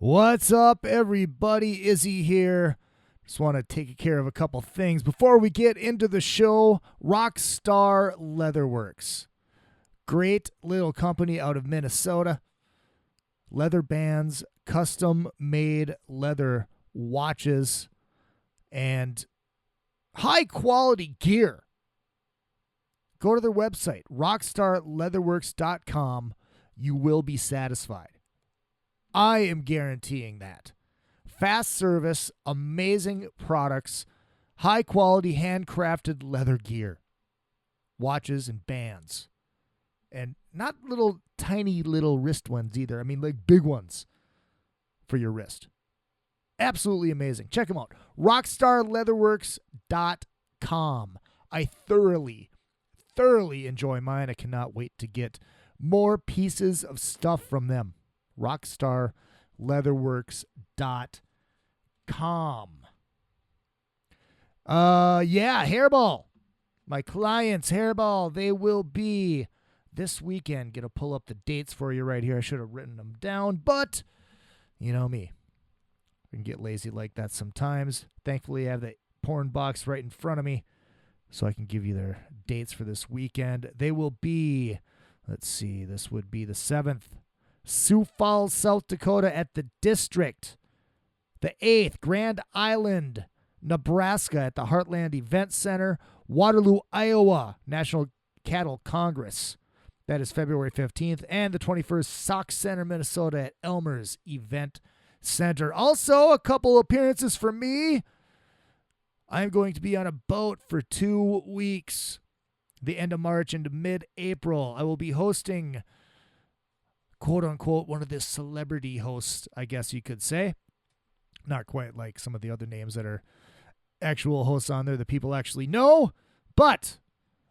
What's up, everybody? Izzy here. Just want to take care of a couple things before we get into the show. Rockstar Leatherworks. Great little company out of Minnesota. Leather bands, custom-made leather watches, and high-quality gear. Go to their website, rockstarleatherworks.com. You will be satisfied. I am guaranteeing that. Fast service, amazing products, high-quality handcrafted leather gear, watches and bands. And not little tiny little wrist ones either. I mean, like big ones for your wrist. Absolutely amazing. Check them out. rockstarleatherworks.com. I thoroughly enjoy mine. I cannot wait to get more pieces of stuff from them. rockstarleatherworks.com. Hairball. My clients, Hairball, they will be this weekend. Gonna pull up the dates for you right here. I should have written them down, but you know me. I can get lazy like that sometimes. Thankfully, I have the porn box right in front of me, so I can give you their dates for this weekend. They will be, let's see, this would be the 7th, Sioux Falls, South Dakota at the District. The 8th, Grand Island, Nebraska at the Heartland Event Center. Waterloo, Iowa, National Cattle Congress. That is February 15th. And the 21st, Sauk Center, Minnesota at Elmer's Event Center. Also, a couple appearances for me. I'm going to be on a boat for 2 weeks, the end of March into mid-April. I will be hosting, quote-unquote, one of the celebrity hosts, I guess you could say. Not quite like some of the other names that are actual hosts on there that people actually know, but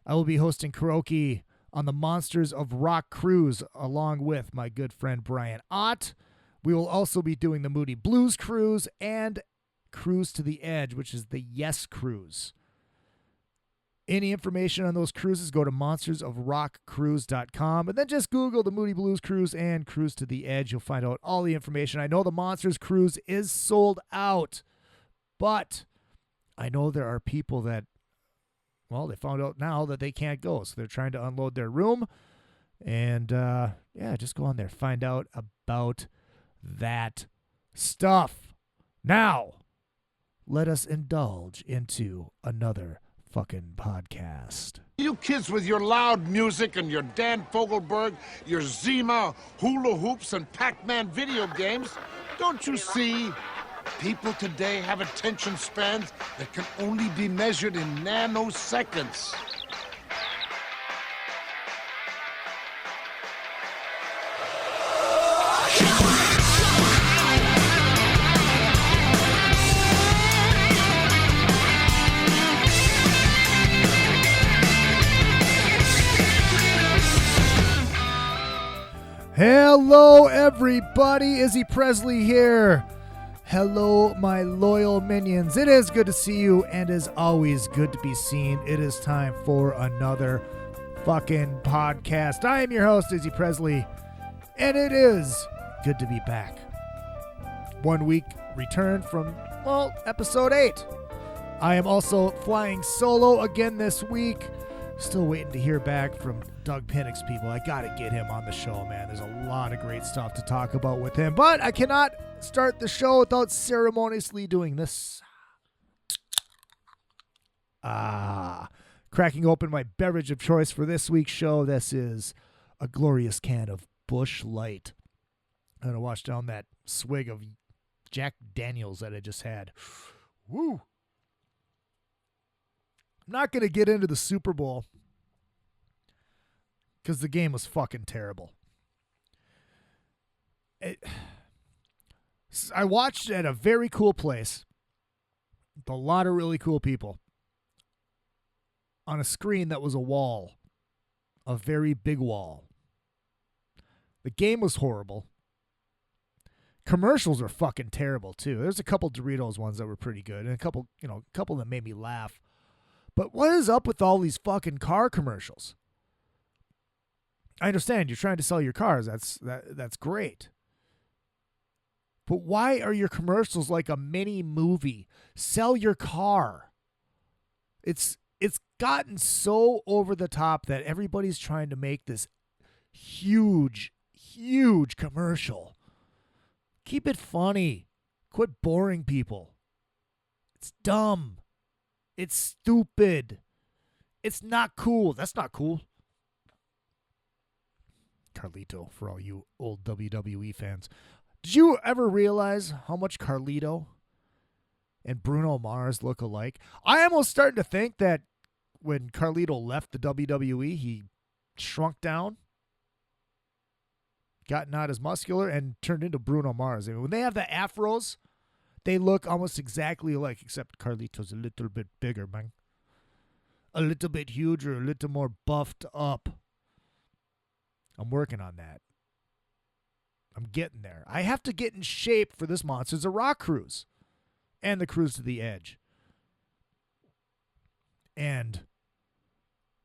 I will be hosting karaoke on the Monsters of Rock cruise along with my good friend Brian Ott. We will also be doing the Moody Blues cruise and Cruise to the Edge, which is the Yes Cruise. Any information on those cruises, go to monstersofrockcruise.com and then just Google the Moody Blues Cruise and Cruise to the Edge. You'll find out all the information. I know the Monsters Cruise is sold out, but I know there are people that, well, they found out now that they can't go, so they're trying to unload their room. And, just go on there. Find out about that stuff. Now, let us indulge into another fucking podcast. You kids with your loud music and your Dan Fogelberg, your Zima, hula hoops, and Pac-Man video games, don't you see? People today have attention spans that can only be measured in nanoseconds. Hello, everybody. Izzy Presley here. Hello, my loyal minions. It is good to see you, and as always, good to be seen. It is time for another fucking podcast. I am your host, Izzy Presley, and it is good to be back. 1 week return from, episode 8. I am also flying solo again this week. Still waiting to hear back from Doug Pinnock's people. I got to get him on the show, man. There's a lot of great stuff to talk about with him. But I cannot start the show without ceremoniously doing this. Cracking open my beverage of choice for this week's show. This is a glorious can of Busch Light. I'm going to wash down that swig of Jack Daniels that I just had. Woo! I'm not going to get into the Super Bowl because the game was fucking terrible. I watched at a very cool place with a lot of really cool people on a screen that was a wall, a very big wall. The game was horrible. Commercials are fucking terrible too. There's a couple Doritos ones that were pretty good and a couple that made me laugh. But what is up with all these fucking car commercials? I understand you're trying to sell your cars. That's great. But why are your commercials like a mini movie? Sell your car. It's gotten so over the top that everybody's trying to make this huge commercial. Keep it funny. Quit boring people. It's dumb. It's stupid. It's not cool. That's not cool. Carlito, for all you old WWE fans. Did you ever realize how much Carlito and Bruno Mars look alike? I almost starting to think that when Carlito left the WWE, he shrunk down, got not as muscular, and turned into Bruno Mars. I mean, when they have the afros, they look almost exactly alike, except Carlito's a little bit bigger, man. A little bit huger, a little more buffed up. I'm working on that. I'm getting there. I have to get in shape for this Monsters of Rock cruise and the Cruise to the Edge and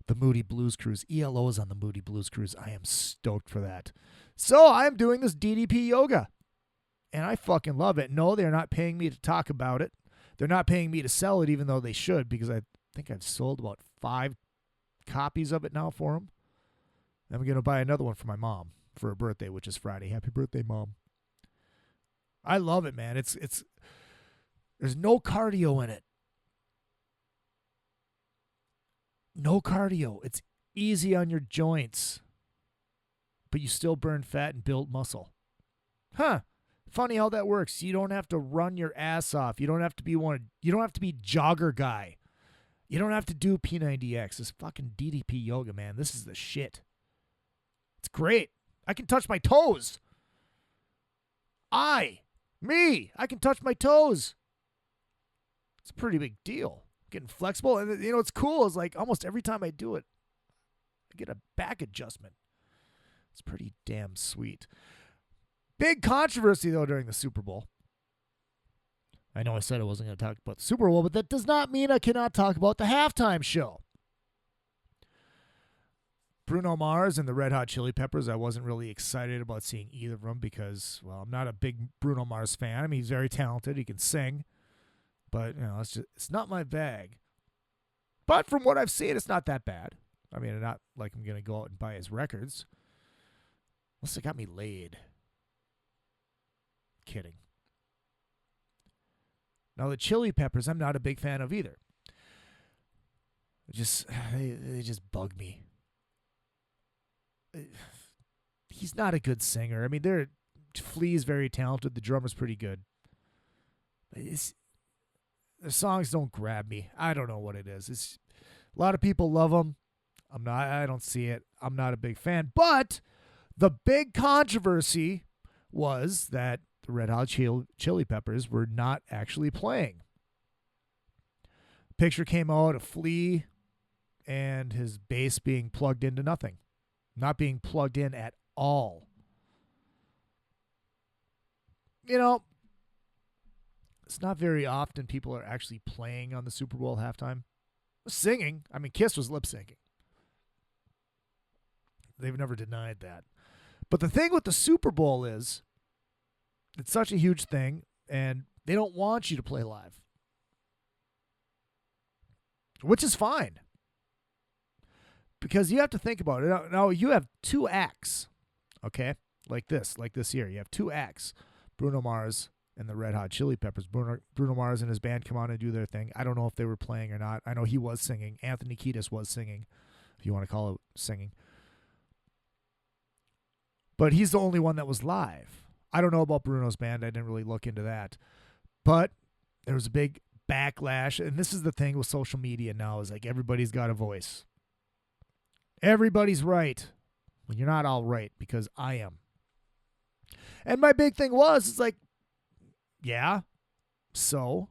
the Moody Blues Cruise. ELO is on the Moody Blues Cruise. I am stoked for that. So I'm doing this DDP yoga, and I fucking love it. No, they're not paying me to talk about it. They're not paying me to sell it, even though they should, because I think I've sold about 5 copies of it now for them. I'm going to buy another one for my mom for her birthday, which is Friday. Happy birthday, Mom. I love it, man. It's there's no cardio in it. No cardio. It's easy on your joints, but you still burn fat and build muscle. Huh. Funny how that works. You don't have to run your ass off. You don't have to be you don't have to be jogger guy. You don't have to do P90X. This fucking DDP yoga, man. This is the shit. It's great. I can touch my toes. I can touch my toes. It's a pretty big deal. Getting flexible. And, what's cool is, like, almost every time I do it, I get a back adjustment. It's pretty damn sweet. Big controversy, though, during the Super Bowl. I know I said I wasn't going to talk about the Super Bowl, but that does not mean I cannot talk about the halftime show. Bruno Mars and the Red Hot Chili Peppers, I wasn't really excited about seeing either of them because, well, I'm not a big Bruno Mars fan. I mean, he's very talented. He can sing. But, it's not my bag. But from what I've seen, it's not that bad. I mean, not like I'm going to go out and buy his records. Unless it got me laid. Kidding. Now, the Chili Peppers, I'm not a big fan of either. They just bug me. He's not a good singer. I mean, Flea's very talented. The drummer's pretty good. The songs don't grab me. I don't know what it is. A lot of people love them. I don't see it. I'm not a big fan. But the big controversy was that the Red Hot Chili Peppers were not actually playing. Picture came out of Flea and his bass being plugged into nothing. Not being plugged in at all. It's not very often people are actually playing on the Super Bowl halftime. Singing. I mean, Kiss was lip syncing. They've never denied that. But the thing with the Super Bowl is, it's such a huge thing, and they don't want you to play live. Which is fine. Because you have to think about it. Now you have 2 acts, okay? Like this year. You have 2 acts. Bruno Mars and the Red Hot Chili Peppers. Bruno Mars and his band come on and do their thing. I don't know if they were playing or not. I know he was singing. Anthony Kiedis was singing, if you want to call it singing. But he's the only one that was live. I don't know about Bruno's band. I didn't really look into that. But there was a big backlash. And this is the thing with social media now, is like everybody's got a voice. Everybody's right. Well, you're not all right, because I am. And my big thing it's like, yeah, so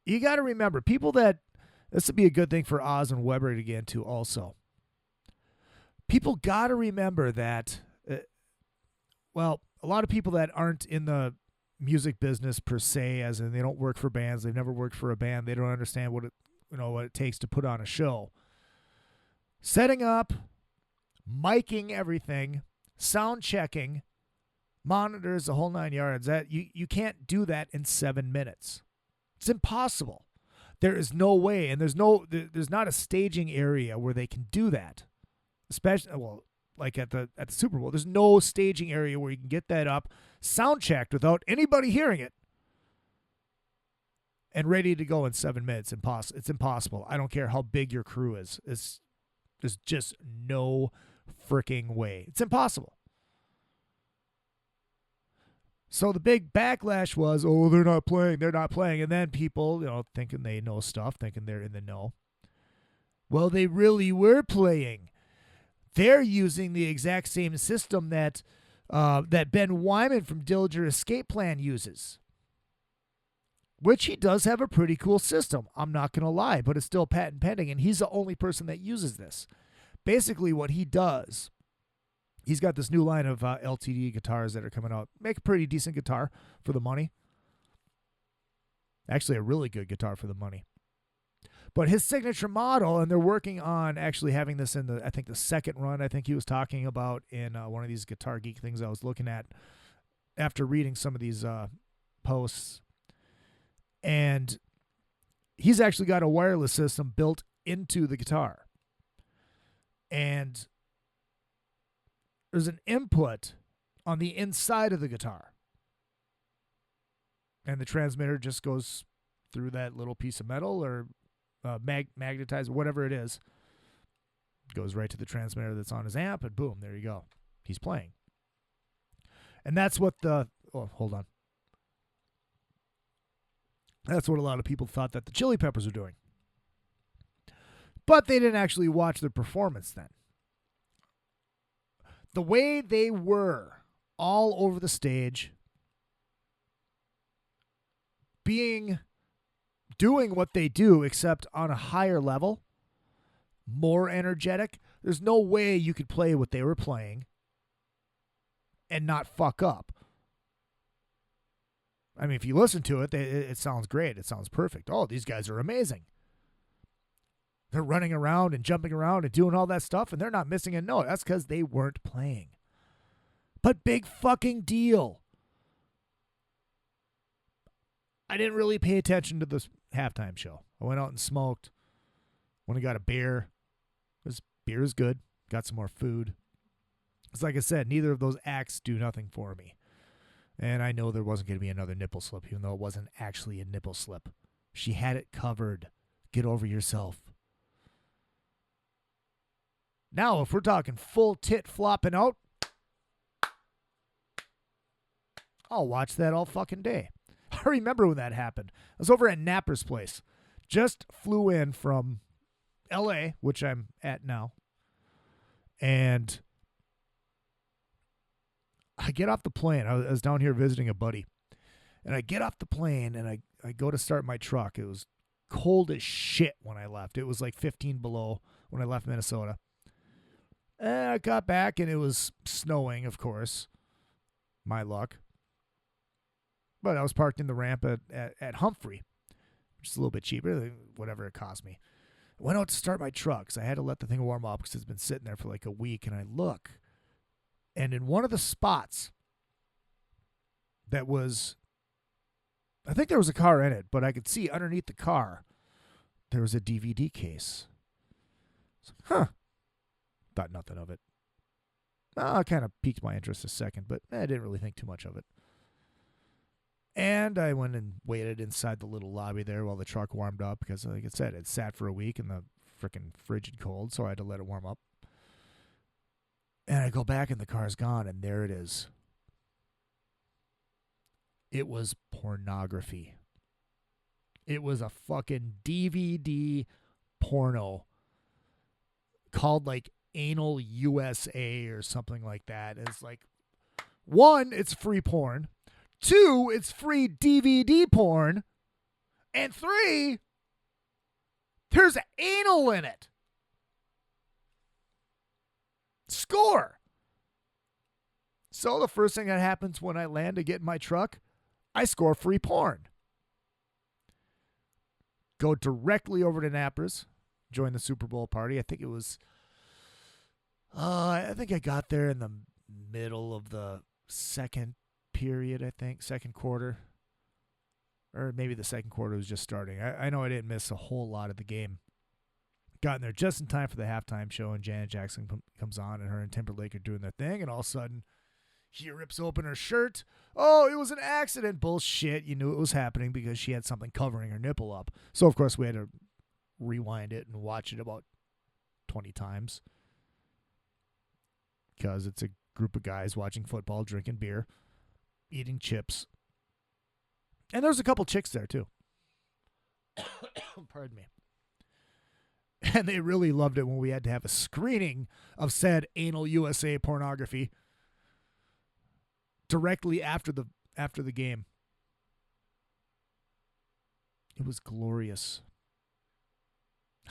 you got to remember, this would be a good thing for Oz and Weber to get into also. People got to remember that, a lot of people that aren't in the music business per se, as in they don't work for bands, they've never worked for a band, they don't understand what it takes to put on a show. Setting up, miking everything, sound checking, monitors, the whole 9 yards. That you can't do that in 7 minutes. It's impossible. There is no way, and there's not a staging area where they can do that. Especially, well, like at the Super Bowl, there's no staging area where you can get that up, sound checked without anybody hearing it, and ready to go in 7 minutes. It's impossible. I don't care how big your crew is. There's just no freaking way. It's impossible. So the big backlash was, oh, they're not playing. And then people, thinking they know stuff, thinking they're in the know. Well, they really were playing. They're using the exact same system that Ben Wyman from Dillinger Escape Plan uses, which he does have a pretty cool system. I'm not going to lie, but it's still patent pending, and he's the only person that uses this. Basically, what he does, he's got this new line of LTD guitars that are coming out. Make a pretty decent guitar for the money. Actually, a really good guitar for the money. But his signature model, and they're working on actually having this in the second run, I think he was talking about in one of these Guitar Geek things I was looking at after reading some of these posts. And he's actually got a wireless system built into the guitar. And there's an input on the inside of the guitar. And the transmitter just goes through that little piece of metal or magnetized, whatever it is. Goes right to the transmitter that's on his amp, and boom, there you go. He's playing. And that's what hold on. That's what a lot of people thought that the Chili Peppers were doing. But they didn't actually watch their performance then. The way they were all over the stage, doing what they do, except on a higher level, more energetic, there's no way you could play what they were playing and not fuck up. I mean, if you listen to it, it sounds great. It sounds perfect. Oh, these guys are amazing. They're running around and jumping around and doing all that stuff, and they're not missing a note. That's because they weren't playing. But big fucking deal. I didn't really pay attention to this halftime show. I went out and smoked. Went and got a beer. This beer is good. Got some more food. It's like I said, neither of those acts do nothing for me. And I know there wasn't going to be another nipple slip, even though it wasn't actually a nipple slip. She had it covered. Get over yourself. Now, if we're talking full tit flopping out, I'll watch that all fucking day. I remember when that happened. I was over at Napper's place. Just flew in from L.A., which I'm at now. And I get off the plane. I was down here visiting a buddy. And I get off the plane, and I go to start my truck. It was cold as shit when I left. It was like 15 below when I left Minnesota. And I got back, and it was snowing, of course. My luck. But I was parked in the ramp at Humphrey, which is a little bit cheaper, whatever it cost me. I went out to start my truck, so I had to let the thing warm up because it's been sitting there for like a week. And I look, and in one of the spots that was, I think there was a car in it, but I could see underneath the car, there was a DVD case. I was like, huh. Thought nothing of it. It kind of piqued my interest a second, but I didn't really think too much of it. And I went and waited inside the little lobby there while the truck warmed up because, like I said, it sat for a week in the freaking frigid cold, so I had to let it warm up. And I go back and the car's gone, and there it is. It was pornography. It was a fucking DVD porno called like Anal USA or something like that. It's like, one, it's free porn. 2, it's free DVD porn. And 3, there's anal in it. Score. So the first thing that happens when I land to get in my truck, I score free porn. Go directly over to Napper's, join the Super Bowl party. I think it was, I think I got there in the middle of the second period, I think, second quarter. Or maybe the second quarter was just starting. I know I didn't miss a whole lot of the game. Got in there just in time for the halftime show, and Janet Jackson comes on, and her and Timberlake are doing their thing, and all of a sudden, she rips open her shirt. Oh, it was an accident. Bullshit. You knew it was happening because she had something covering her nipple up. So, of course, we had to rewind it and watch it about 20 times because it's a group of guys watching football, drinking beer, eating chips. And there's a couple chicks there, too. Pardon me. And they really loved it when we had to have a screening of said Anal USA pornography directly after the game. It was glorious.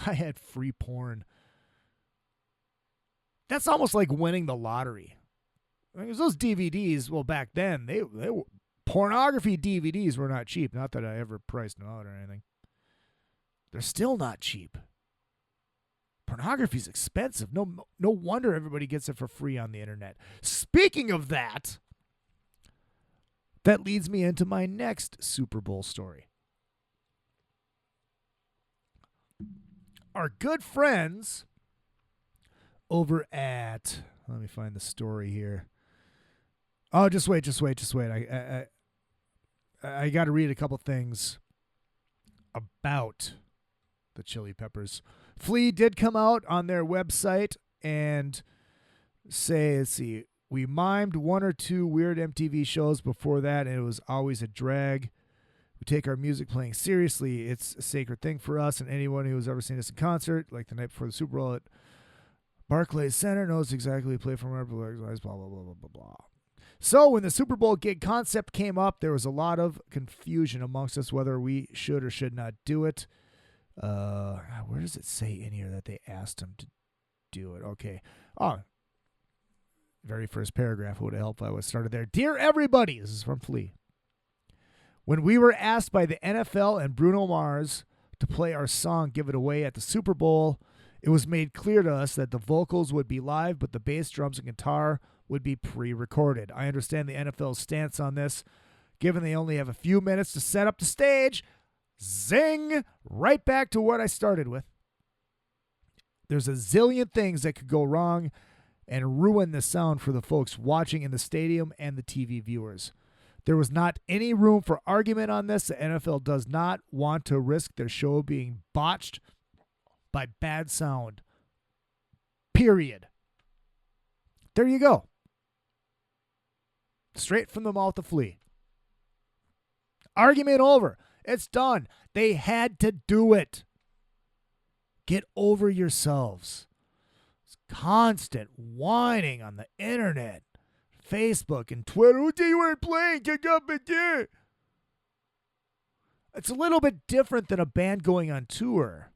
I had free porn. That's almost like winning the lottery. Because those DVDs, well, back then, they were, pornography DVDs were not cheap. Not that I ever priced them out or anything. They're still not cheap. Pornography's expensive. No wonder everybody gets it for free on the internet. Speaking of that, that leads me into my next Super Bowl story. Our good friends over at, let me find the story here. Oh, just wait. I got to read a couple things about the Chili Peppers. Flea did come out on their website and say, let's see, we mimed one or two weird MTV shows before that, and it was always a drag. We take our music playing seriously. It's a sacred thing for us, and anyone who has ever seen us in concert, like the night before the Super Bowl at Barclays Center, knows exactly we play from our blah, blah, blah, blah, blah, blah. So when the Super Bowl gig concept came up, there was a lot of confusion amongst us whether we should or should not do it. Where does it say in here that they asked him to do it? Okay. Oh, very first paragraph would have helped if I was started there. Dear everybody, this is from Flea. When we were asked by the NFL and Bruno Mars to play our song Give It Away at the Super Bowl, it was made clear to us that the vocals would be live, but the bass, drums, and guitar would be pre-recorded. I understand the NFL's stance on this. Given they only have a few minutes to set up the stage, zing, right back to what I started with. There's a zillion things that could go wrong and ruin the sound for the folks watching in the stadium and the TV viewers. There was not any room for argument on this. The NFL does not want to risk their show being botched by bad sound. Period. There you go. Straight from the mouth of Flea. Argument over. It's done. They had to do it. Get over yourselves. It's constant whining on the internet, Facebook and Twitter. What day you weren't playing? Get up and do. It's a little bit different than a band going on tour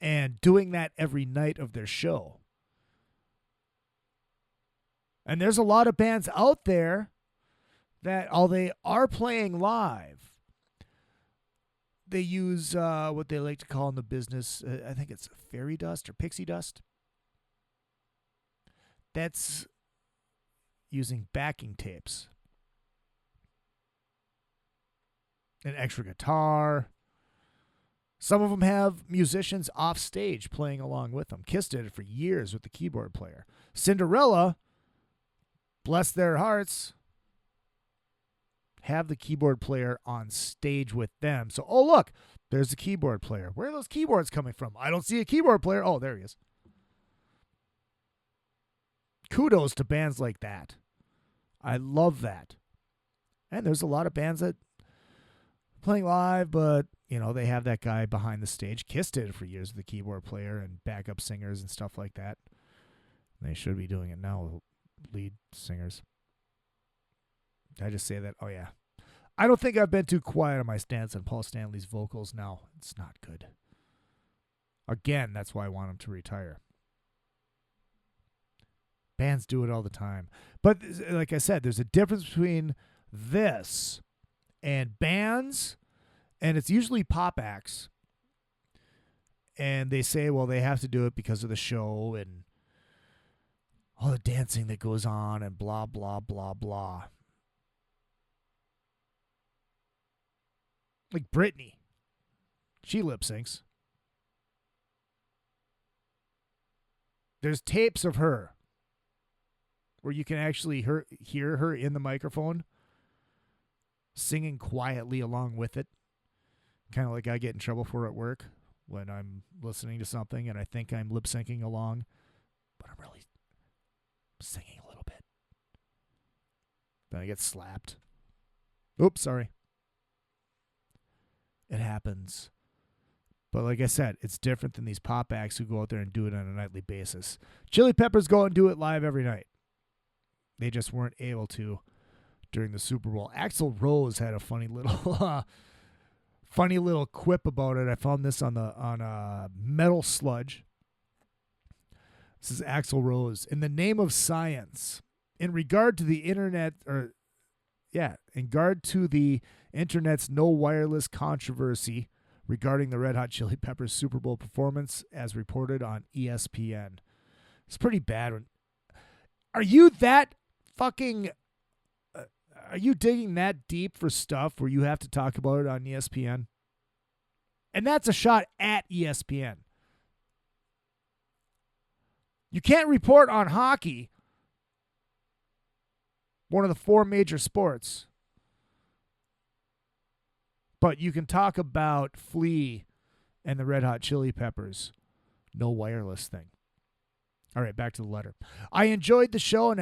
and doing that every night of their show. And there's a lot of bands out there that, although they are playing live, they use what they like to call in the business, I think it's fairy dust or pixie dust. That's using backing tapes. An extra guitar. Some of them have musicians off stage playing along with them. Kiss did it for years with the keyboard player. Cinderella, bless their hearts, have the keyboard player on stage with them. So, oh, look, there's the keyboard player. Where are those keyboards coming from? I don't see a keyboard player. Oh, there he is. Kudos to bands like that. I love that. And there's a lot of bands that playing live, but, you know, they have that guy behind the stage. Kiss did it for years with the keyboard player and backup singers and stuff like that. They should be doing it now, lead singers. Did I just say that? Oh, yeah. I don't think I've been too quiet on my stance on Paul Stanley's vocals now. It's not good. Again, that's why I want him to retire. Bands do it all the time. But like I said, there's a difference between this and bands, and it's usually pop acts. And they say, well, they have to do it because of the show, and all the dancing that goes on and blah, blah, blah, blah. Like Britney. She lip syncs. There's tapes of her where you can actually hear her in the microphone singing quietly along with it. Kind of like I get in trouble for at work when I'm listening to something and I think I'm lip syncing along, but I'm really singing a little bit. Then I get slapped. Oops, sorry. It happens. But like I said, it's different than these pop acts who go out there and do it on a nightly basis. Chili Peppers go and do it live every night. They just weren't able to during the Super Bowl. Axl Rose had a funny little quip about it. I found this on Metal Sludge. This is Axl Rose. In the name of science, in regard to the internet's no wireless controversy regarding the Red Hot Chili Peppers Super Bowl performance as reported on ESPN. It's pretty bad. Are you that fucking... are you digging that deep for stuff where you have to talk about it on ESPN? And that's a shot at ESPN. You can't report on hockey, one of the four major sports, but you can talk about Flea and the Red Hot Chili Peppers. No wireless thing. All right, back to the letter. I enjoyed the show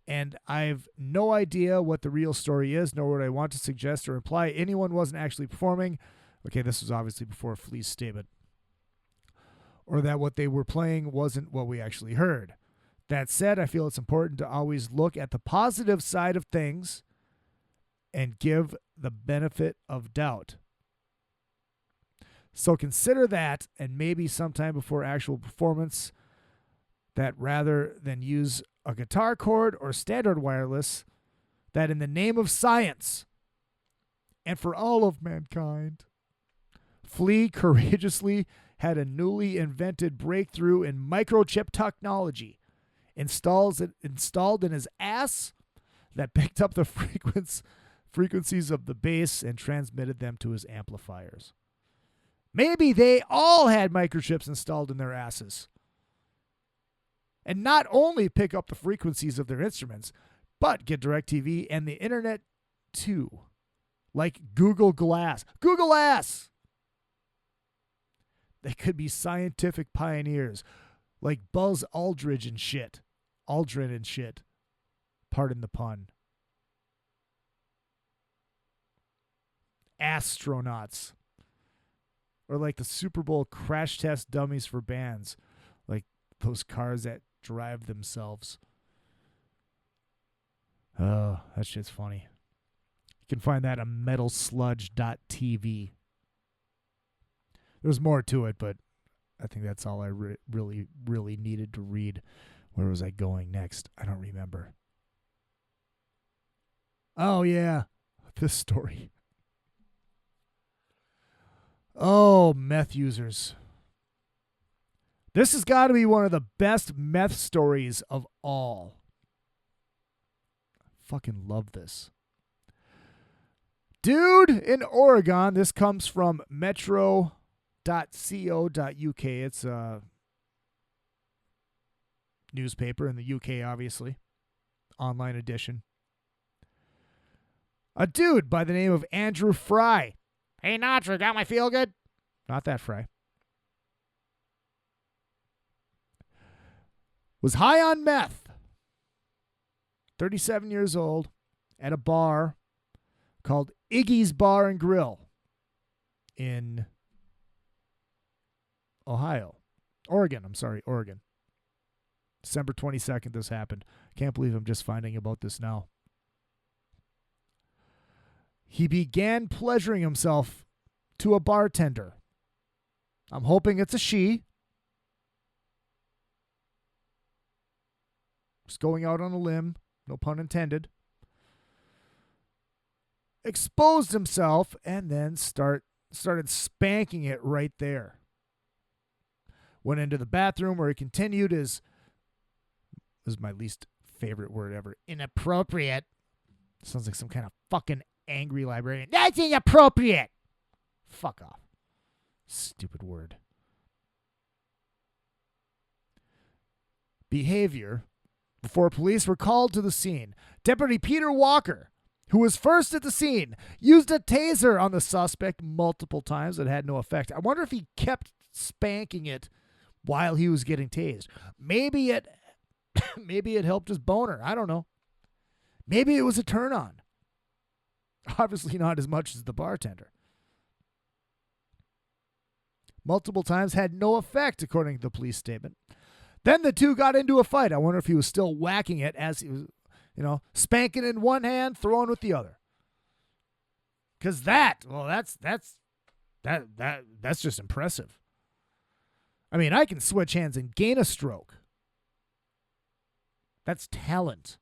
and I've no idea what the real story is, nor would I want to suggest or imply anyone wasn't actually performing. Okay, this was obviously before Flea's statement. Or that what they were playing wasn't what we actually heard. That said, I feel it's important to always look at the positive side of things and give the benefit of doubt. So consider that, and maybe sometime before actual performance, that rather than use a guitar cord or standard wireless, that in the name of science and for all of mankind, Flea courageously had a newly invented breakthrough in microchip technology installed in his ass that picked up the frequencies of the bass and transmitted them to his amplifiers. Maybe they all had microchips installed in their asses. And not only pick up the frequencies of their instruments, but get DirecTV and the internet too. Like Google Glass. Google Glass! They could be scientific pioneers like Buzz Aldrin and shit. Pardon the pun. Astronauts. Or like the Super Bowl crash test dummies for bands. Like those cars that drive themselves. Oh, that shit's funny. You can find that on metalsludge.tv. There's more to it, but I think that's all I really needed to read. Where was I going next? I don't remember. Oh, yeah. This story. Oh, meth users. This has got to be one of the best meth stories of all. I fucking love this. Dude in Oregon, this comes from metro.co.uk. It's a newspaper in the UK, obviously. Online edition. A dude by the name of Andrew Fry. Hey, Natra, got my feel good? Not that Fry. Was high on meth. 37 years old. At a bar called Iggy's Bar and Grill in Oregon. December 22nd this happened. Can't believe I'm just finding about this now. He began pleasuring himself to a bartender. I'm hoping it's a she. Just going out on a limb, no pun intended. Exposed himself and then started spanking it right there. Went into the bathroom where he continued his is my least favorite word ever. Inappropriate. Sounds like some kind of fucking angry librarian. That's inappropriate. Fuck off. Stupid word. Behavior. Before police were called to the scene, Deputy Peter Walker, who was first at the scene, used a taser on the suspect multiple times. It had no effect. I wonder if he kept spanking it while he was getting tased. Maybe it helped his boner. I don't know. Maybe it was a turn on. Obviously not as much as the bartender. Multiple times had no effect, according to the police statement. Then the two got into a fight. I wonder if he was still whacking it as he was, spanking in one hand, throwing with the other. Because that's just impressive. I mean, I can switch hands and gain a stroke. That's talent.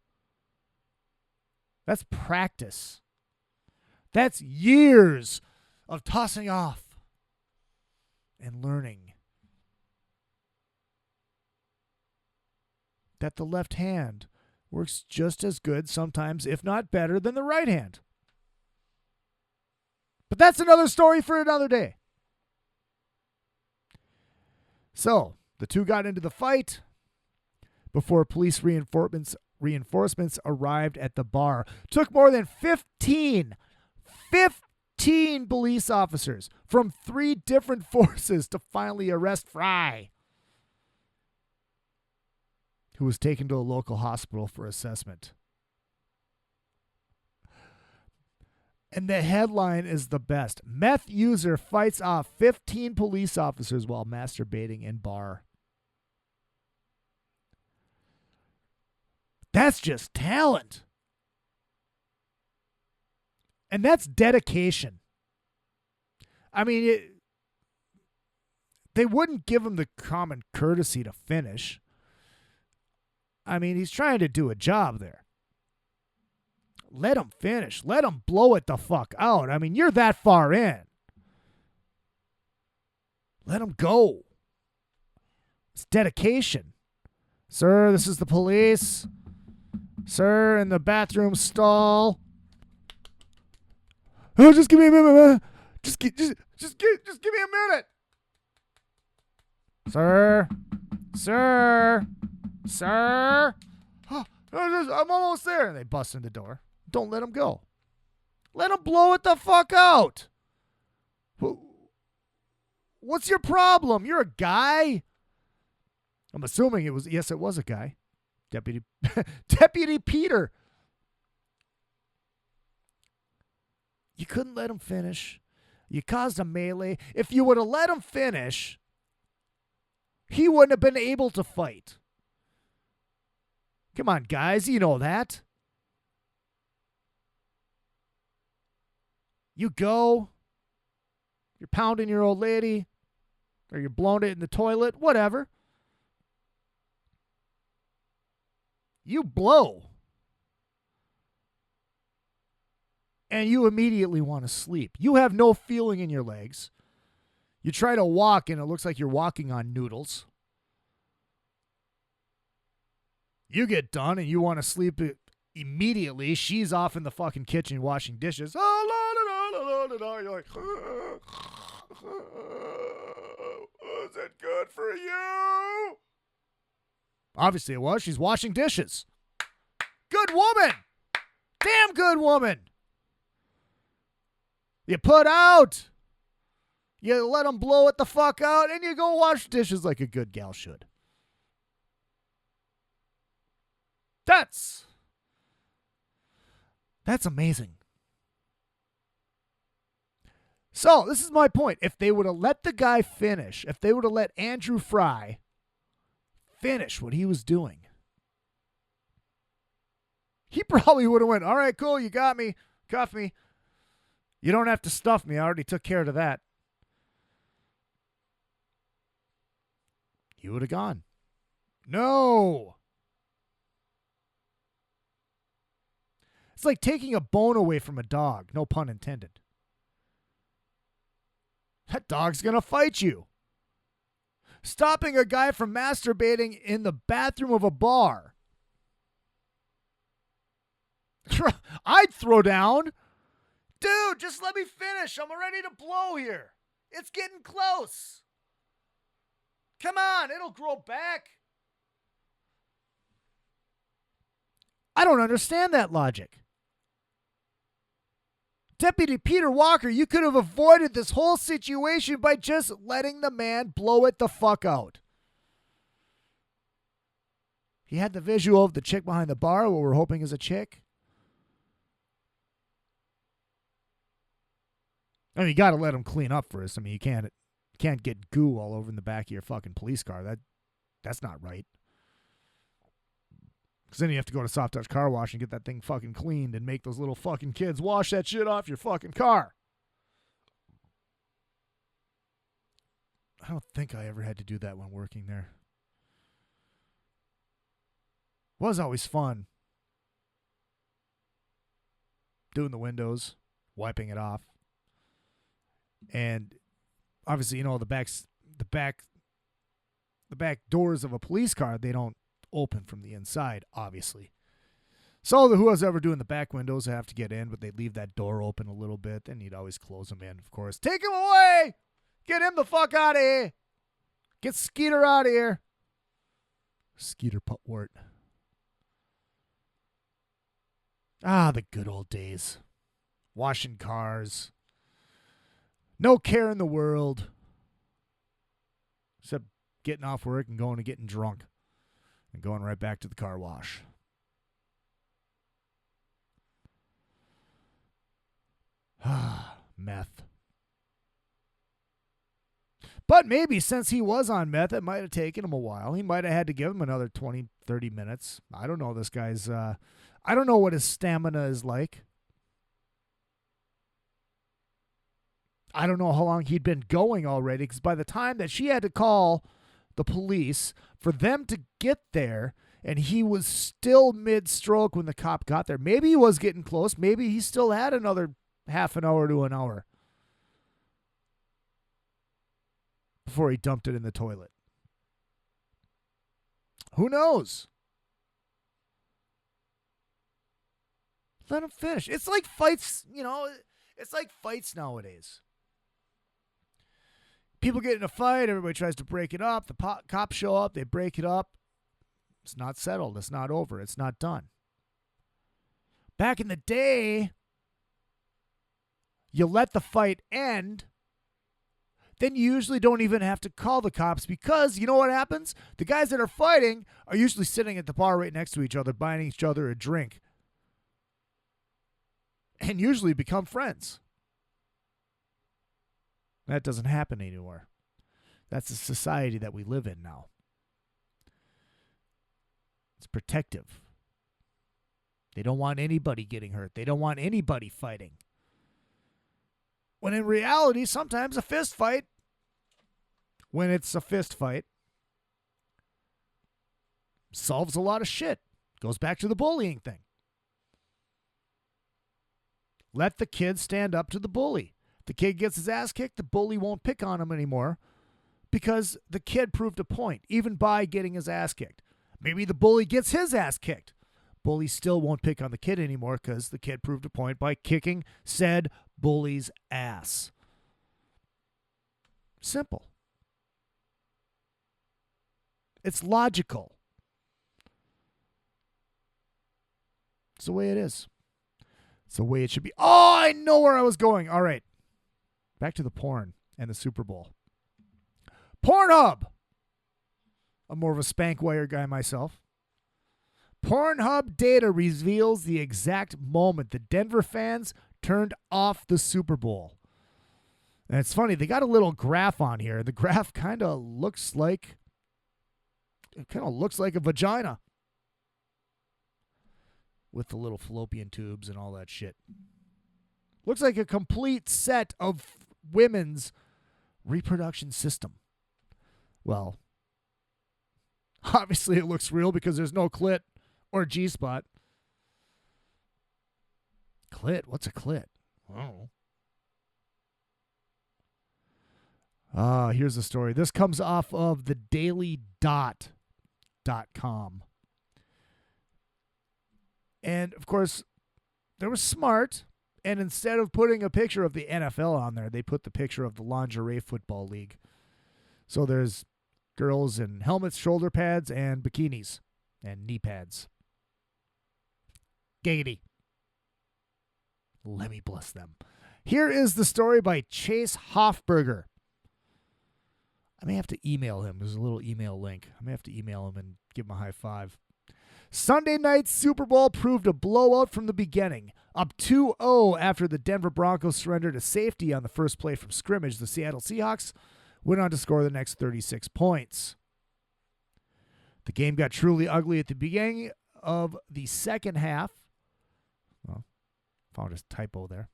That's practice. That's years of tossing off and learning that the left hand works just as good sometimes, if not better, than the right hand. But that's another story for another day. So, the two got into the fight before police reinforcements arrived at the bar. Took more than 15 police officers from 3 different forces to finally arrest Fry, who was taken to a local hospital for assessment. And the headline is the best. Meth user fights off 15 police officers while masturbating in bar. That's just talent. And that's dedication. I mean, they wouldn't give him the common courtesy to finish. I mean, he's trying to do a job there. Let him finish. Let him blow it the fuck out. I mean, you're that far in. Let him go. It's dedication. Sir, this is the police. Sir, in the bathroom stall. Oh, just give me a minute, man. Just give me a minute. Sir. Oh, I'm almost there. And they bust in the door. Don't let him go. Let him blow it the fuck out. What's your problem? You're a guy. I'm assuming it was a guy. Deputy Peter. You couldn't let him finish. You caused a melee. If you would have let him finish, he wouldn't have been able to fight. Come on, guys. You know that. You go. You're pounding your old lady. Or you're blowing it in the toilet. Whatever. You blow. And you immediately want to sleep. You have no feeling in your legs. You try to walk and it looks like you're walking on noodles. You get done and you want to sleep immediately. She's off in the fucking kitchen washing dishes. You're like, was it good for you? Obviously it was. She's washing dishes. Good woman. Damn good woman. You put out. You let them blow it the fuck out and you go wash dishes like a good gal should. That's amazing. So, this is my point. If they would have let the guy finish, if they would have let Andrew Fry finish what he was doing, he probably would have went, all right, cool, you got me, cuff me. You don't have to stuff me. I already took care of that. He would have gone. No. It's like taking a bone away from a dog. No pun intended. That dog's going to fight you. Stopping a guy from masturbating in the bathroom of a bar. I'd throw down. Dude, just let me finish. I'm ready to blow here. It's getting close. Come on, it'll grow back. I don't understand that logic. Deputy Peter Walker, you could have avoided this whole situation by just letting the man blow it the fuck out. He had the visual of the chick behind the bar, what we're hoping is a chick. I mean, you got to let him clean up first. I mean, you can't get goo all over in the back of your fucking police car. That's not right. Because then you have to go to Soft Touch Car Wash and get that thing fucking cleaned and make those little fucking kids wash that shit off your fucking car. I don't think I ever had to do that when working there. Was always fun. Doing the windows, wiping it off. And obviously, you know, the back doors of a police car, they don't open from the inside, obviously. So who was ever doing the back windows have to get in, but they'd leave that door open a little bit. Then you'd always close them in, of course. Take him away! Get him the fuck out of here! Get Skeeter out of here! Skeeter Putwort. Ah, the good old days. Washing cars. No care in the world. Except getting off work and going and getting drunk. And going right back to the car wash. Ah, meth. But maybe since he was on meth, it might have taken him a while. He might have had to give him another 20, 30 minutes. I don't know this guy's... I don't know what his stamina is like. I don't know how long he'd been going already, because by the time that she had to call the police for them to get there, and he was still mid-stroke when the cop got there. Maybe he was getting close. Maybe he still had another half an hour to an hour before he dumped it in the toilet. Who knows? Let him finish. It's like fights, you know, it's like fights nowadays. People get in a fight, everybody tries to break it up. The cops show up, they break it up. It's not settled. It's not over. It's not done. Back in the day, you let the fight end, then you usually don't even have to call the cops because you know what happens? The guys that are fighting are usually sitting at the bar right next to each other, buying each other a drink, and usually become friends. That doesn't happen anymore. That's the society that we live in now. It's protective. They don't want anybody getting hurt. They don't want anybody fighting. When in reality, sometimes a fist fight, when it's a fist fight, solves a lot of shit. Goes back to the bullying thing. Let the kid stand up to the bully. The kid gets his ass kicked, the bully won't pick on him anymore because the kid proved a point, even by getting his ass kicked. Maybe the bully gets his ass kicked. Bully still won't pick on the kid anymore because the kid proved a point by kicking said bully's ass. Simple. It's logical. It's the way it is. It's the way it should be. Oh, I know where I was going. All right. Back to the porn and the Super Bowl. Pornhub. I'm more of a spank wire guy myself. Pornhub data reveals the exact moment the Denver fans turned off the Super Bowl. And it's funny, they got a little graph on here. The graph kind of looks like a vagina with the little fallopian tubes and all that shit. Looks like a complete set of women's reproduction system. Well, obviously it looks real because there's no clit or G-spot. Clit? What's a clit? Oh. Here's the story. This comes off of the dailydot.com. And, of course, they were smart, and instead of putting a picture of the NFL on there, they put the picture of the Lingerie Football League. So there's girls in helmets, shoulder pads, and bikinis, and knee pads. Giggity. Let me bless them. Here is the story by Chase Hoffberger. I may have to email him. There's a little email link. I may have to email him and give him a high five. Sunday night Super Bowl proved a blowout from the beginning. Up 2-0 after the Denver Broncos surrendered a safety on the first play from scrimmage, the Seattle Seahawks went on to score the next 36 points. The game got truly ugly at the beginning of the second half. Well, found a typo there.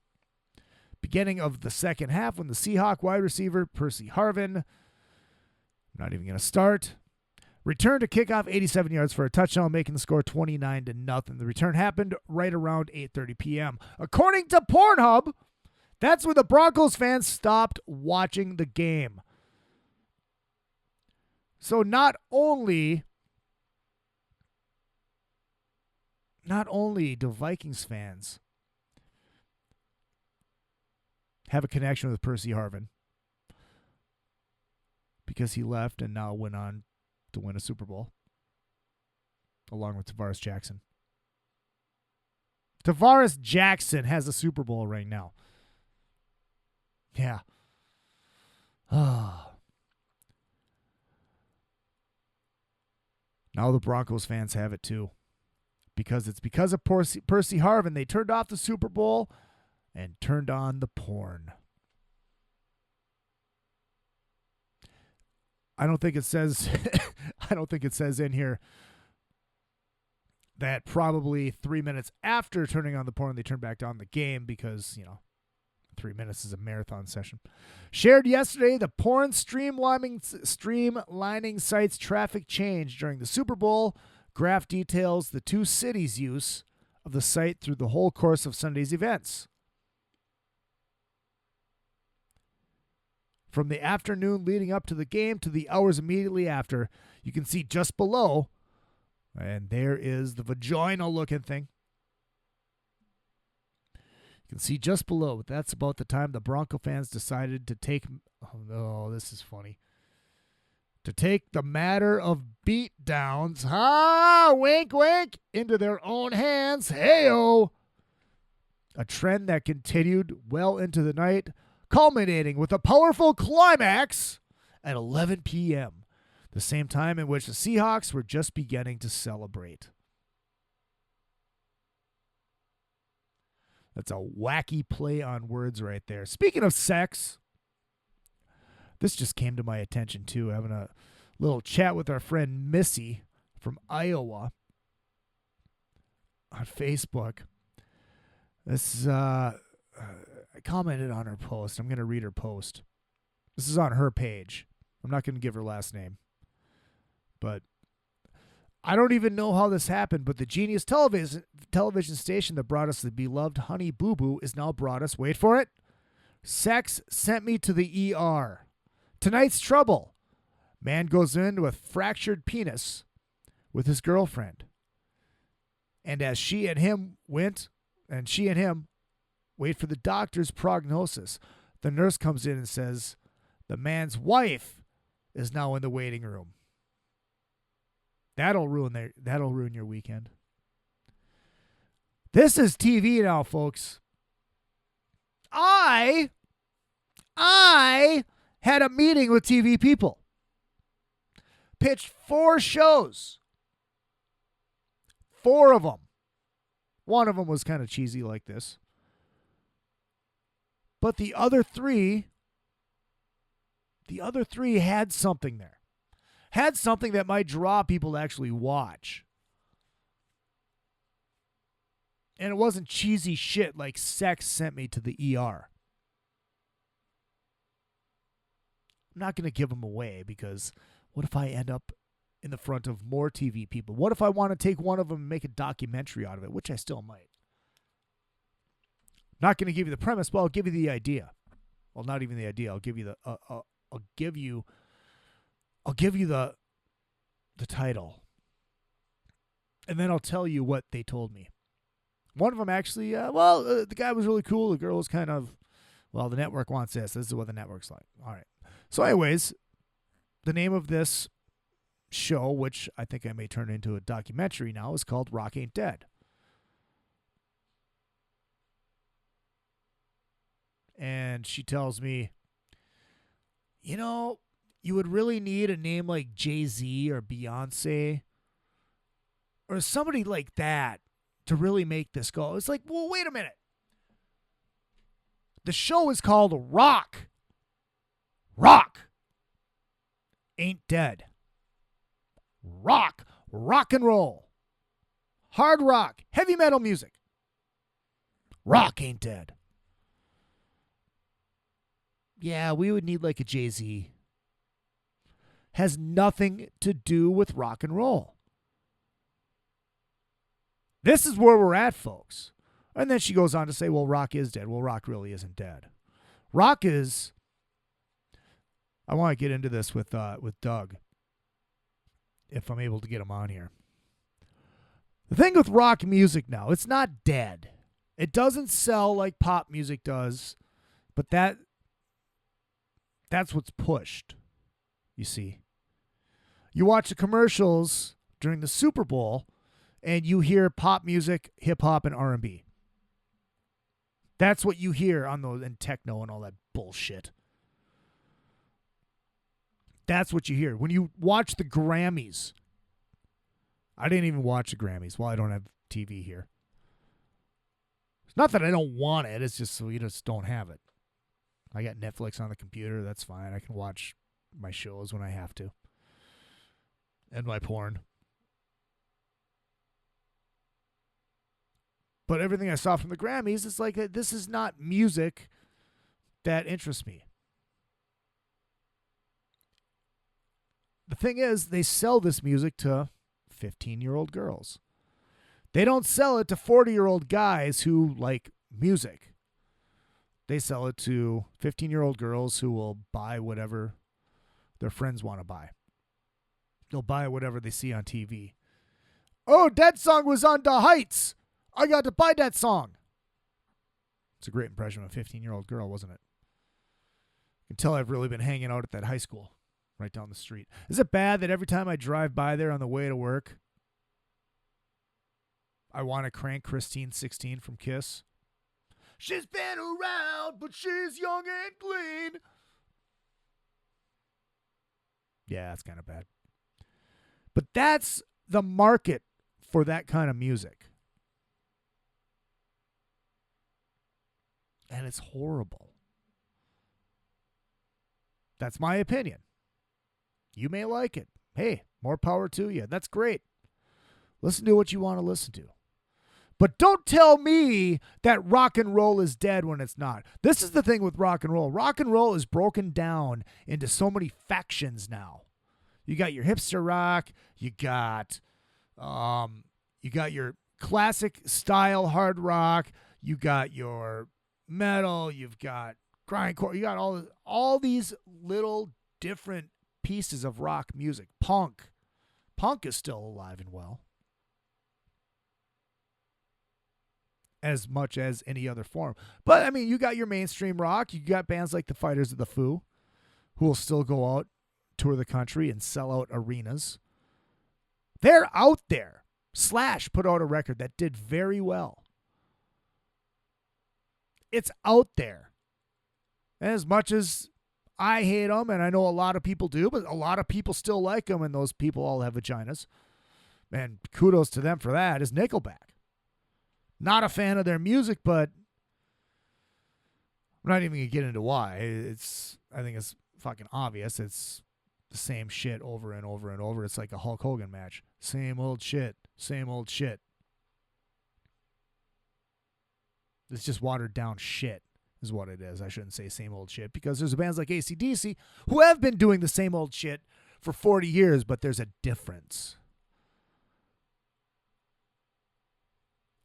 Beginning of the second half when the Seahawk wide receiver Percy Harvin, not even going to start, returned to kickoff 87 yards for a touchdown, making the score 29-0. The return happened right around 8:30 p.m. According to Pornhub, that's when the Broncos fans stopped watching the game. So not only do Vikings fans have a connection with Percy Harvin because he left and now went on to win a Super Bowl along with Tavares Jackson. Tavares Jackson has a Super Bowl right now. Yeah. Now the Broncos fans have it too. Because it's because of Percy Harvin, they turned off the Super Bowl and turned on the porn. I don't think it says in here that probably 3 minutes after turning on the porn, they turned back on the game because, 3 minutes is a marathon session. Shared yesterday, the porn streamlining site's traffic change during the Super Bowl. Graph details the two cities' use of the site through the whole course of Sunday's events. From the afternoon leading up to the game to the hours immediately after, you can see just below, and there is the vagina-looking thing. You can see just below, but that's about the time the Bronco fans decided to take, this is funny, to take the matter of beatdowns, wink, wink, into their own hands. Hey-o! A trend that continued well into the night, culminating with a powerful climax at 11 p.m., the same time in which the Seahawks were just beginning to celebrate. That's a wacky play on words right there. Speaking of sex, this just came to my attention too, having a little chat with our friend Missy from Iowa on Facebook. This I commented on her post. I'm going to read her post. This is on her page. I'm not going to give her last name. But I don't even know how this happened, but the Genius television station that brought us the beloved Honey Boo Boo is now brought us, wait for it, Sex Sent Me to the ER. Tonight's trouble. Man goes in with fractured penis with his girlfriend. And as she and him wait for the doctor's prognosis, the nurse comes in and says the man's wife is now in the waiting room. That'll ruin your weekend. This is TV now, folks. I had a meeting with TV people. Pitched 4 shows. 4 of them. One of them was kind of cheesy like this. But the other three had something there. Had something that might draw people to actually watch. And it wasn't cheesy shit like Sex Sent Me to the ER. I'm not going to give them away because what if I end up in the front of more TV people? What if I want to take one of them and make a documentary out of it, which I still might? Not going to give you the premise, but I'll give you the idea. Well, not even the idea. I'll give you the title. And then I'll tell you what they told me. One of them actually, the guy was really cool. The girl was kind of, well, the network wants this. This is what the network's like. All right. So anyways, the name of this show, which I think I may turn into a documentary now, is called Rock Ain't Dead. And she tells me, you know, you would really need a name like Jay-Z or Beyonce or somebody like that to really make this go. It's like, well, wait a minute. The show is called Rock. Rock Ain't Dead. Rock. Rock and roll. Hard rock. Heavy metal music. Rock ain't dead. Yeah, we would need like a Jay-Z. Has nothing to do with rock and roll. This is where we're at, folks. And then she goes on to say, well, rock is dead. Well, rock really isn't dead. Rock is... I want to get into this with Doug, if I'm able to get him on here. The thing with rock music now, it's not dead. It doesn't sell like pop music does, but that's what's pushed, you see. You watch the commercials during the Super Bowl, and you hear pop music, hip-hop, and R&B. That's what you hear on those, and techno and all that bullshit. That's what you hear. When you watch the Grammys, I didn't even watch the Grammys. Well, I don't have TV here. It's not that I don't want it. It's just so you just don't have it. I got Netflix on the computer. That's fine. I can watch my shows when I have to. And my porn. But everything I saw from the Grammys, it's like, this is not music that interests me. The thing is, they sell this music to 15-year-old girls. They don't sell it to 40-year-old guys who like music. They sell it to 15-year-old girls who will buy whatever their friends want to buy. They'll buy whatever they see on TV. Oh, that song was on the Heights. I got to buy that song. It's a great impression of a 15-year-old girl, wasn't it? You can tell I've really been hanging out at that high school right down the street. Is it bad that every time I drive by there on the way to work, I want to crank Christine 16 from Kiss? She's been around, but she's young and clean. Yeah, that's kind of bad. But that's the market for that kind of music. And it's horrible. That's my opinion. You may like it. Hey, more power to you. That's great. Listen to what you want to listen to. But don't tell me that rock and roll is dead when it's not. This is the thing with rock and roll. Rock and roll is broken down into so many factions now. You got your hipster rock. You got your classic style hard rock. You got your metal. You've got grindcore. You got all these little different pieces of rock music. Punk is still alive and well, as much as any other form. But I mean, you got your mainstream rock. You got bands like the Fighters of the Foo, who will still go out, tour the country, and sell out arenas. They're out there. Slash put out a record that did very well. It's out there. And as much as I hate them, and I know a lot of people do, but a lot of people still like them, and those people all have vaginas. And kudos to them for that, is Nickelback. Not a fan of their music, but I'm not even going to get into why. I think it's fucking obvious. It's the same shit over and over and over. It's like a Hulk Hogan match. Same old shit. Same old shit. It's just watered down shit is what it is. I shouldn't say same old shit, because there's bands like AC/DC who have been doing the same old shit for 40 years, but there's a difference.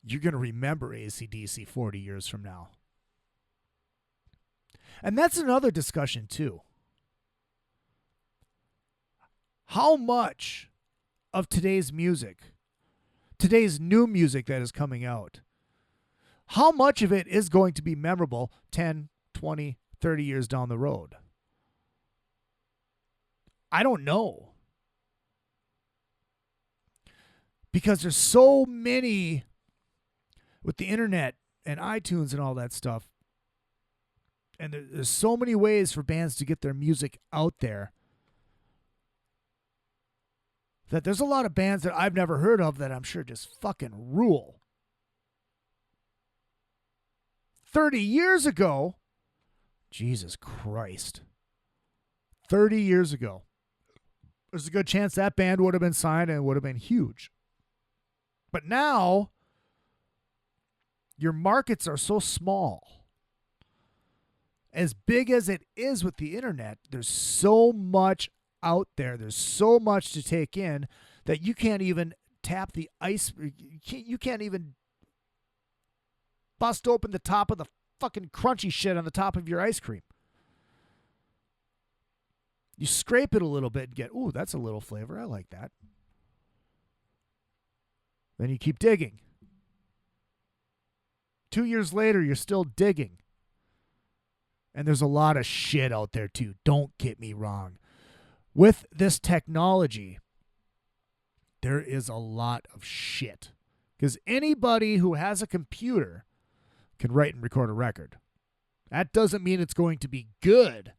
You're going to remember AC/DC 40 years from now. And that's another discussion too. How much of today's music, today's new music that is coming out, How much of it is going to be memorable 10, 20, 30 years down the road? I don't know. Because there's so many with the internet and iTunes and all that stuff. And there's so many ways for bands to get their music out there that there's a lot of bands that I've never heard of that I'm sure just fucking rule. 30 years ago, Jesus Christ, 30 years ago, there's a good chance that band would have been signed and it would have been huge. But now, your markets are so small. As big as it is with the internet, there's so much out there. There's so much to take in that you can't even tap the ice. You can't even bust open the top of the fucking crunchy shit on the top of your ice cream. You scrape it a little bit and get, ooh, that's a little flavor. I like that. Then you keep digging. 2 years later, you're still digging. And there's a lot of shit out there too. Don't get me wrong. With this technology, there is a lot of shit. Because anybody who has a computer can write and record a record. That doesn't mean it's going to be good.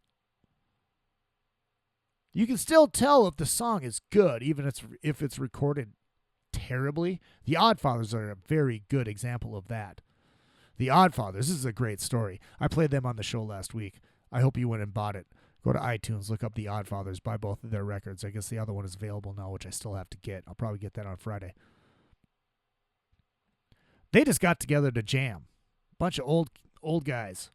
You can still tell if the song is good, even if it's recorded terribly. The Oddfathers are a very good example of that. The Oddfathers, this is a great story. I played them on the show last week. I hope you went and bought it. Go to iTunes, look up The Oddfathers, buy both of their records. I guess the other one is available now, which I still have to get. I'll probably get that on Friday. They just got together to jam. Bunch of old guys.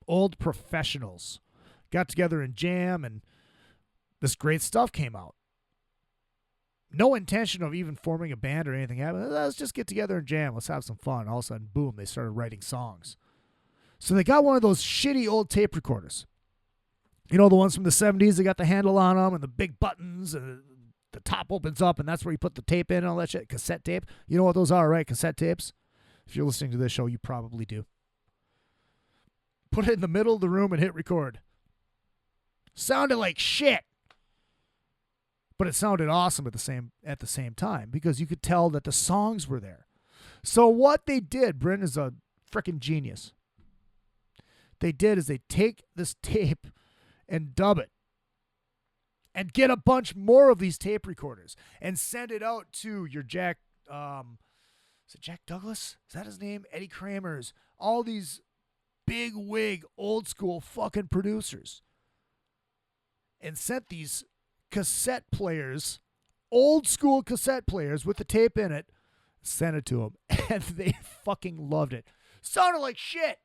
Old professionals. Got together and jam, and this great stuff came out. No intention of even forming a band or anything happened. Let's just get together and jam. Let's have some fun. All of a sudden, boom, they started writing songs. So they got one of those shitty old tape recorders. You know, the ones from the 70s, they got the handle on them and the big buttons, and the top opens up, and that's where you put the tape in and all that shit. Cassette tape. You know what those are, right? Cassette tapes. If you're listening to this show, you probably do. Put it in the middle of the room and hit record. Sounded like shit. But it sounded awesome at the same time because you could tell that the songs were there. So what they did, Brent is a freaking genius. They did is they take this tape and dub it and get a bunch more of these tape recorders and send it out to your Jack, is it Jack Douglas? Is that his name? Eddie Kramer's, all these big wig, old school fucking producers, and sent these cassette players, old school cassette players with the tape in it, sent it to them, and they fucking loved it. Sounded like shit,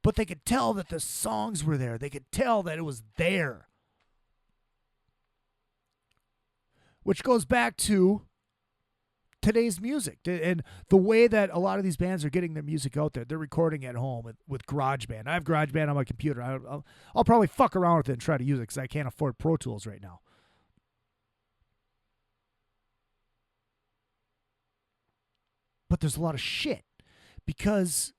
but they could tell that the songs were there. They could tell that it was there. Which goes back to today's music and the way that a lot of these bands are getting their music out there. They're recording at home with GarageBand. I have GarageBand on my computer. I'll probably fuck around with it and try to use it because I can't afford Pro Tools right now. But there's a lot of shit because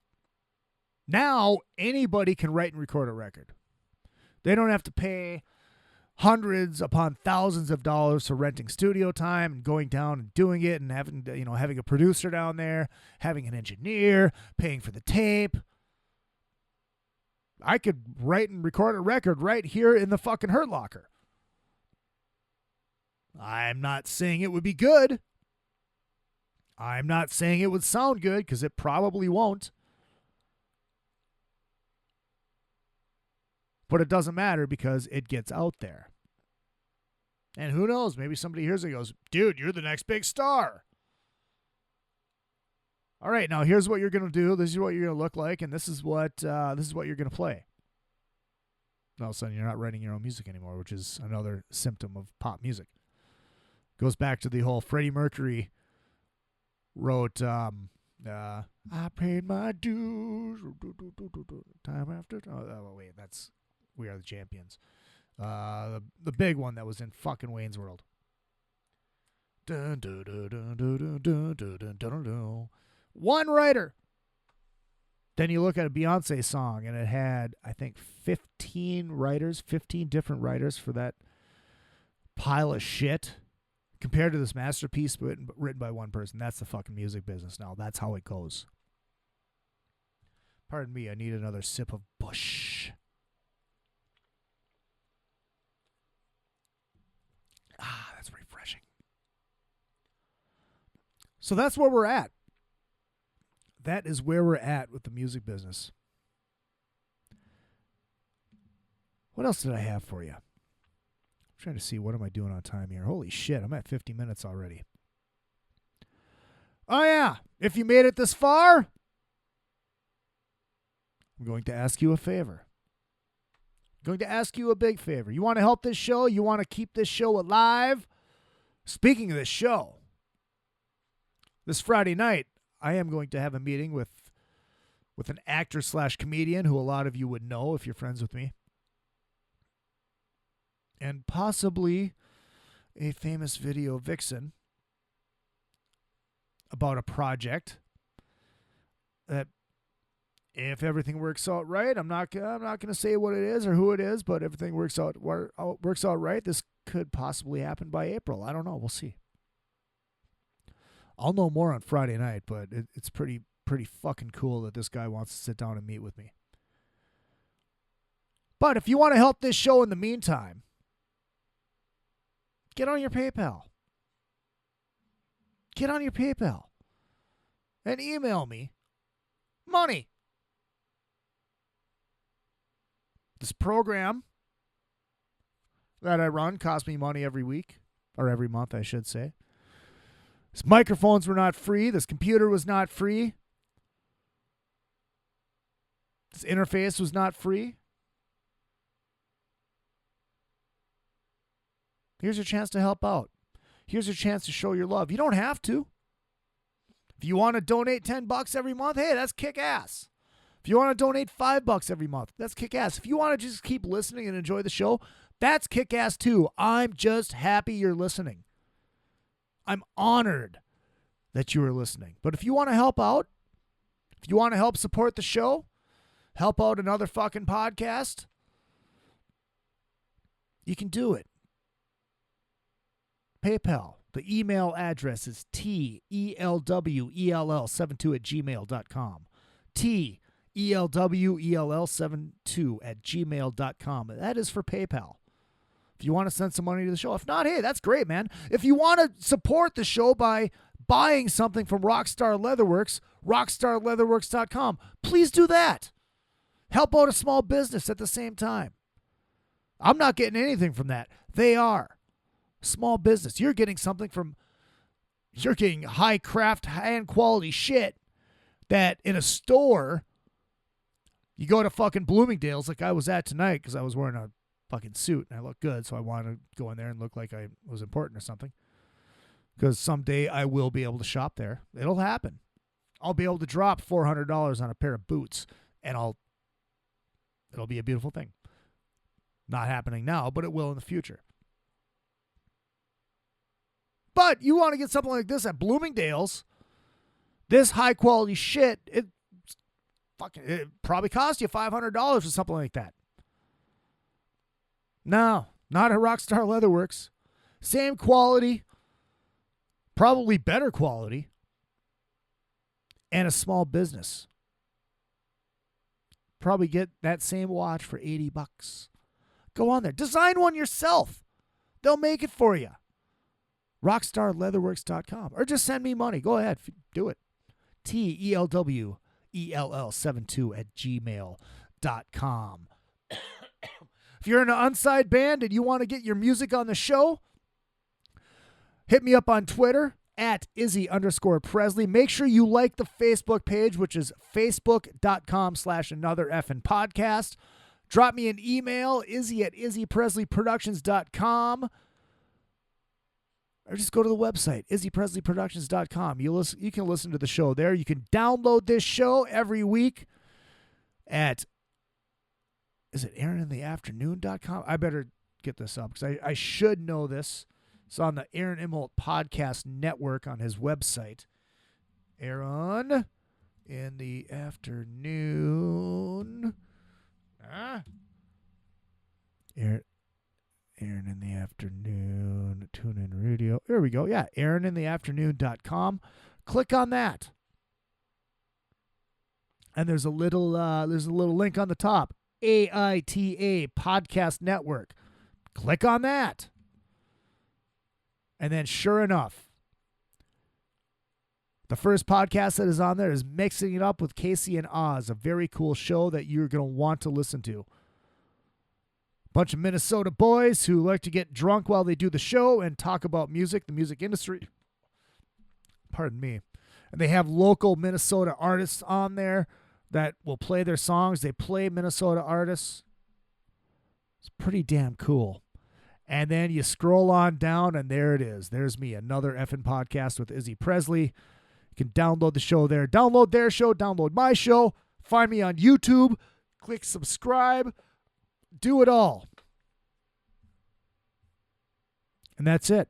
now anybody can write and record a record. They don't have to pay hundreds upon thousands of dollars for renting studio time and going down and doing it and having a producer down there, having an engineer, paying for the tape. I could write and record a record right here in the fucking Hurt Locker. I'm not saying it would be good. I'm not saying it would sound good because it probably won't. But it doesn't matter because it gets out there. And who knows? Maybe somebody hears it and goes, dude, you're the next big star. All right, now here's what you're going to do. This is what you're going to look like, and this is what you're going to play. All of a sudden, you're not writing your own music anymore, which is another symptom of pop music. Goes back to the whole Freddie Mercury wrote, I paid my dues, time after time. Oh, wait, that's We Are the Champions. The big one that was in fucking Wayne's World. One writer. Then you look at a Beyonce song, and it had, I think, 15 different writers for that pile of shit. Compared to this masterpiece written by one person. That's the fucking music business now. That's how it goes. Pardon me, I need another sip of Bush. Ah, that's refreshing. So that's where we're at. That is where we're at with the music business. What else did I have for you? I'm trying to see, what am I doing on time here? Holy shit, I'm at 50 minutes already. Oh yeah, if you made it this far, I'm going to ask you a favor. I'm going to ask you a big favor. You want to help this show? You want to keep this show alive? Speaking of this show, this Friday night, I am going to have a meeting with an actor/comedian who a lot of you would know if you're friends with me. And possibly a famous video vixen about a project that, if everything works out right, I'm not going to say what it is or who it is, but if everything works out right, this could possibly happen by April. I don't know. We'll see. I'll know more on Friday night, but it's pretty fucking cool that this guy wants to sit down and meet with me. But if you want to help this show in the meantime, get on your PayPal. Get on your PayPal and email me money. This program that I run costs me money every week, or every month, I should say. These microphones were not free. This computer was not free. This interface was not free. Here's your chance to help out. Here's your chance to show your love. You don't have to. If you want to donate $10 every month, hey, that's kick-ass. If you want to donate $5 every month, that's kick-ass. If you want to just keep listening and enjoy the show, that's kick-ass too. I'm just happy you're listening. I'm honored that you are listening. But if you want to help out, if you want to help support the show, help out another fucking podcast, you can do it. PayPal. The email address is TELWELL72@gmail.com. TELWELL72@gmail.com. That is for PayPal. If you want to send some money to the show. If not, hey, that's great, man. If you want to support the show by buying something from Rockstar Leatherworks, rockstarleatherworks.com, please do that. Help out a small business at the same time. I'm not getting anything from that. They are. Small business. You're getting high craft, high-end quality shit that in a store, you go to fucking Bloomingdale's like I was at tonight because I was wearing a fucking suit and I look good, so I wanted to go in there and look like I was important or something. Because someday I will be able to shop there. It'll happen. I'll be able to drop $400 on a pair of boots, and it'll be a beautiful thing. Not happening now, but it will in the future. But you want to get something like this at Bloomingdale's, this high quality shit, it probably cost you $500 or something like that. No, not at Rockstar Leatherworks. Same quality, probably better quality, and a small business. Probably get that same watch for $80. Go on there. Design one yourself. They'll make it for you. rockstarleatherworks.com, or just send me money. Go ahead, do it. TELWELL72@gmail.com. If you're in an unsigned band and you want to get your music on the show, hit me up on Twitter at Izzy_Presley. Make sure you like the Facebook page, which is facebook.com/AnotherEffingPodcast. Drop me an email, Izzy@IzzyPresleyProductions.com. Or just go to the website, IzzyPresleyProductions.com. You can listen to the show there. You can download this show every week at, is it AaronInTheAfternoon.com? I better get this up because I should know this. It's on the Aaron Immelt Podcast Network on his website. Aaron in the afternoon. Aaron in the afternoon. Tune in radio. There we go. Yeah, aaronintheafternoon.com. Click on that. And there's a little link on the top. AITA Podcast Network. Click on that. And then sure enough, the first podcast that is on there is Mixing It Up with Casey and Oz, a very cool show that you're going to want to listen to. Bunch of Minnesota boys who like to get drunk while they do the show and talk about music, the music industry. Pardon me. And they have local Minnesota artists on there that will play their songs. They play Minnesota artists. It's pretty damn cool. And then you scroll on down, and there it is. There's me, another effing podcast with Izzy Presley. You can download the show there. Download their show. Download my show. Find me on YouTube. Click subscribe. Do it all. And that's it.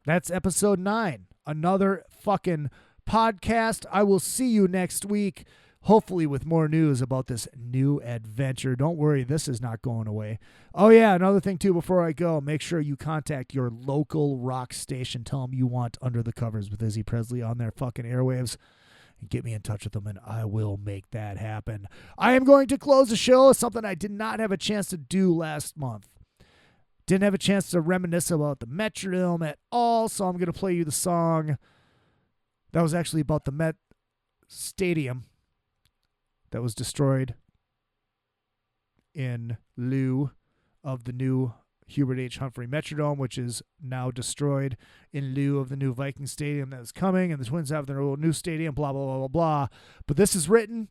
That's episode 9. Another fucking podcast. I will see you next week, hopefully with more news about this new adventure. Don't worry, this is not going away. Oh, yeah, another thing, too, before I go, make sure you contact your local rock station. Tell them you want Under the Covers with Izzy Presley on their fucking airwaves. And get me in touch with them, and I will make that happen. I am going to close the show with something I did not have a chance to do last month. Didn't have a chance to reminisce about the Metrodome at all, so I'm going to play you the song that was actually about the Met Stadium that was destroyed in lieu of the new Hubert H. Humphrey Metrodome, which is now destroyed in lieu of the new Viking Stadium that is coming, and the Twins have their old new stadium, blah, blah, blah, blah, blah. But this is written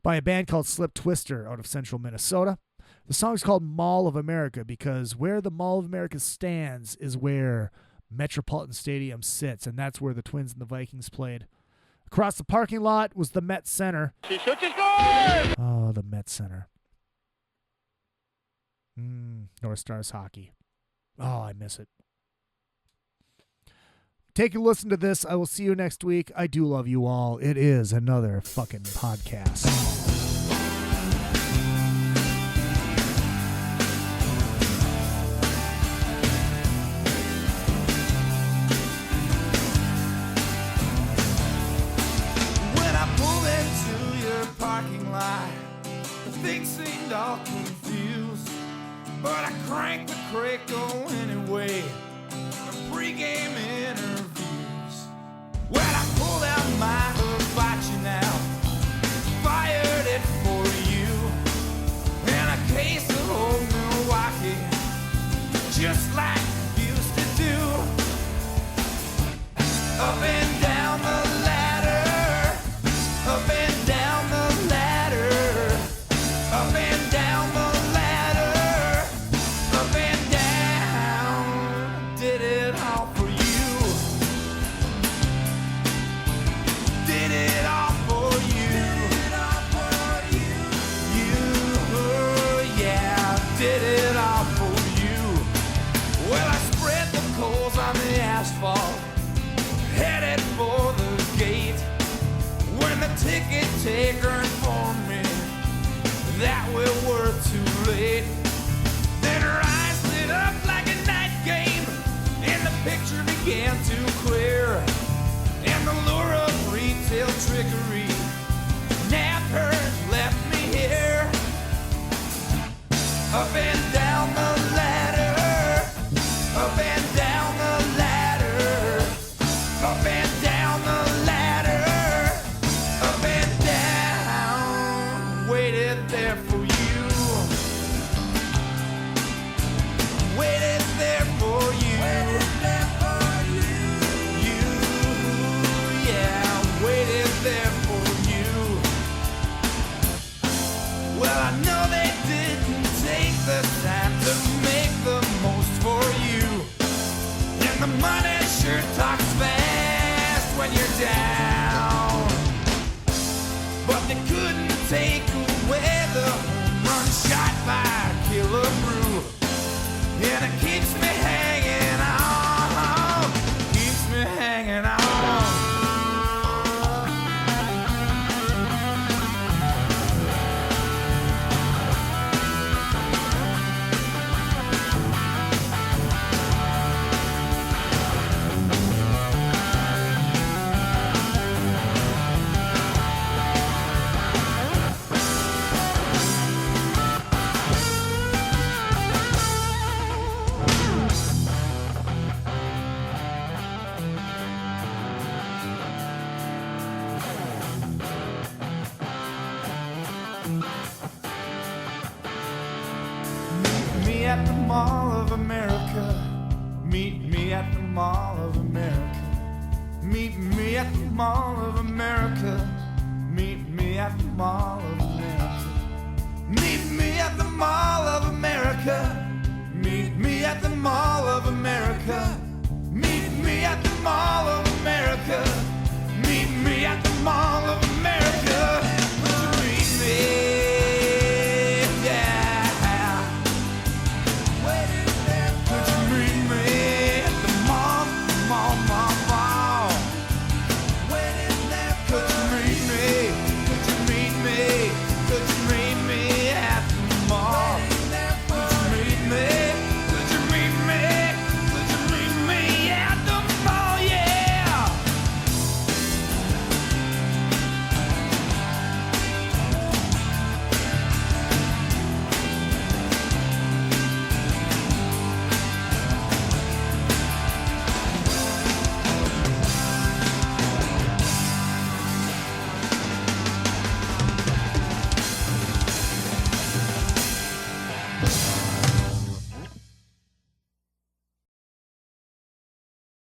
by a band called Slip Twister out of central Minnesota. The song's called Mall of America because where the Mall of America stands is where Metropolitan Stadium sits, and that's where the Twins and the Vikings played. Across the parking lot was the Met Center. She shoots, he scores! Oh, the Met Center. North Stars hockey. Oh, I miss it. Take a listen to this. I will see you next week. I do love you all. It is another fucking podcast. Parking lot, things seemed all confused, but I cranked the crate go anyway. The pregame interviews. Well, I pulled out my hibachi now, fired it for you, and a case of old Milwaukee, just like you used to do. Up and down the ladder, up and down the ladder, up and down the ladder, up and down. Did it all for you. Did it all for you. Did it all for you. You, yeah, did it all for you. Well, I spread the coals on the asphalt, headed for the gate, when the ticket taker informed me that we were too late. Then her eyes lit up like a night game, and the picture began to clear, and the lure of retail trickery nabbed her and left me here. Up and down the ladder, up and down the ladder, up and down the ladder, up and down, waited there for you. America. Meet me at the Mall of America. Meet me at the Mall of America. Meet me at the Mall of America. Meet me at the Mall of America. Meet me at the Mall of America. Meet me at the Mall of